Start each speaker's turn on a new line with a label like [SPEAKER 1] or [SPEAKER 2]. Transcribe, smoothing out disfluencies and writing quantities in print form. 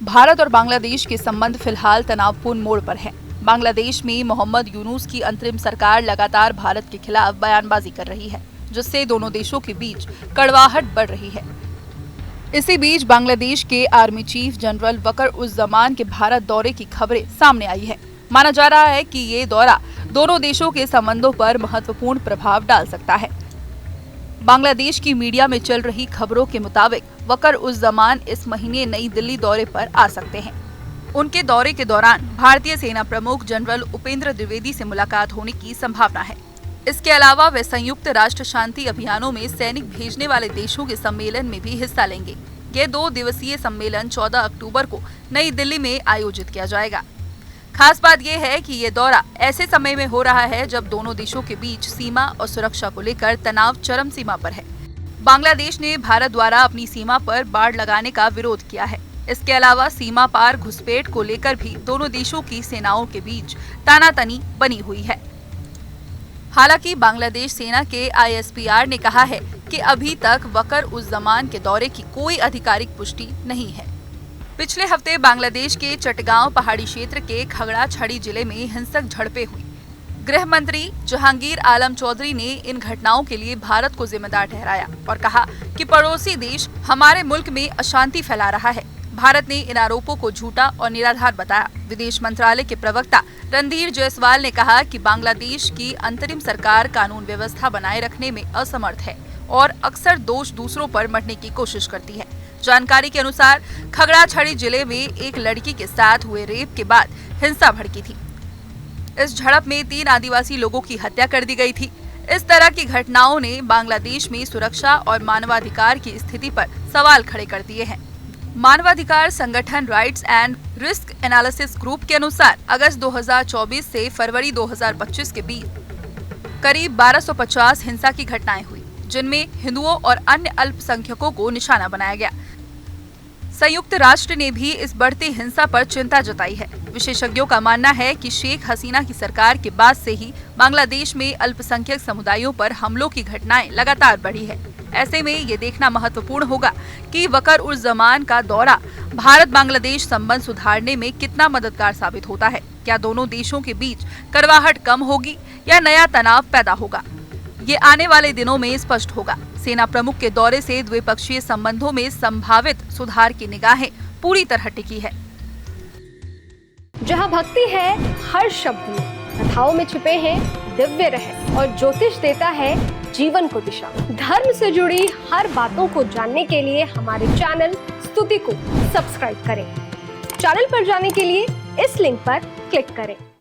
[SPEAKER 1] भारत और बांग्लादेश के संबंध फिलहाल तनावपूर्ण मोड़ पर हैं। बांग्लादेश में मोहम्मद यूनुस की अंतरिम सरकार लगातार भारत के खिलाफ बयानबाजी कर रही है, जिससे दोनों देशों के बीच कड़वाहट बढ़ रही है। इसी बीच बांग्लादेश के आर्मी चीफ जनरल वकर-उज़-ज़मान के भारत दौरे की खबरें सामने आई है। माना जा रहा है कि ये दौरा दोनों देशों के संबंधों पर महत्वपूर्ण प्रभाव डाल सकता है। बांग्लादेश की मीडिया में चल रही खबरों के मुताबिक वकर-उज़-ज़मान इस महीने नई दिल्ली दौरे पर आ सकते हैं। उनके दौरे के दौरान भारतीय सेना प्रमुख जनरल उपेंद्र द्विवेदी से मुलाकात होने की संभावना है। इसके अलावा वे संयुक्त राष्ट्र शांति अभियानों में सैनिक भेजने वाले देशों के सम्मेलन में भी हिस्सा लेंगे। यह 2 दिवसीय सम्मेलन 14 अक्टूबर को नई दिल्ली में आयोजित किया जाएगा। खास बात यह है कि ये दौरा ऐसे समय में हो रहा है जब दोनों देशों के बीच सीमा और सुरक्षा को लेकर तनाव चरम सीमा पर है। बांग्लादेश ने भारत द्वारा अपनी सीमा पर बाड़ लगाने का विरोध किया है। इसके अलावा सीमा पार घुसपैठ को लेकर भी दोनों देशों की सेनाओं के बीच तानातनी बनी हुई है। हालांकि बांग्लादेश सेना के ISPR ने कहा है कि अभी तक वकर-उज़-ज़मान के दौरे की कोई आधिकारिक पुष्टि नहीं है। पिछले हफ्ते बांग्लादेश के चटगांव पहाड़ी क्षेत्र के खगड़ा छड़ी जिले में हिंसक झड़पें हुई। गृह मंत्री जहांगीर आलम चौधरी ने इन घटनाओं के लिए भारत को जिम्मेदार ठहराया और कहा कि पड़ोसी देश हमारे मुल्क में अशांति फैला रहा है। भारत ने इन आरोपों को झूठा और निराधार बताया। विदेश मंत्रालय के प्रवक्ता रणधीर जायसवाल ने कहा कि बांग्लादेश की अंतरिम सरकार कानून व्यवस्था बनाए रखने में असमर्थ है और अक्सर दोष दूसरों पर मढ़ने की कोशिश करती है। जानकारी के अनुसार खगड़ा छड़ी जिले में एक लड़की के साथ हुए रेप के बाद हिंसा भड़की थी। इस झड़प में 3 आदिवासी लोगों की हत्या कर दी गई थी। इस तरह की घटनाओं ने बांग्लादेश में सुरक्षा और मानवाधिकार की स्थिति पर सवाल खड़े कर दिए हैं। मानवाधिकार संगठन rights and risk analysis group के अनुसार अगस्त 2024 से फरवरी 2025 के बीच करीब 1250 हिंसा की घटनाएं हुई, जिनमें हिंदुओं और अन्य अल्पसंख्यकों को निशाना बनाया गया। संयुक्त राष्ट्र ने भी इस बढ़ती हिंसा पर चिंता जताई है। विशेषज्ञों का मानना है कि शेख हसीना की सरकार के बाद से ही बांग्लादेश में अल्पसंख्यक समुदायों पर हमलों की घटनाएं लगातार बढ़ी है। ऐसे में ये देखना महत्वपूर्ण होगा कि वकर-उज़-ज़मान का दौरा भारत बांग्लादेश संबंध सुधारने में कितना मददगार साबित होता है। क्या दोनों देशों के बीच कड़वाहट कम होगी या नया तनाव पैदा होगा, ये आने वाले दिनों में स्पष्ट होगा। सेना प्रमुख के दौरे से द्विपक्षीय संबंधों में संभावित सुधार की निगाहें पूरी तरह टिकी है।
[SPEAKER 2] जहाँ भक्ति है हर शब्द में, कथाओं में छुपे हैं दिव्य रहस्य और ज्योतिष देता है जीवन को दिशा। धर्म से जुड़ी हर बातों को जानने के लिए हमारे चैनल स्तुति को सब्सक्राइब करें। चैनल पर जाने के लिए इस लिंक पर क्लिक करें।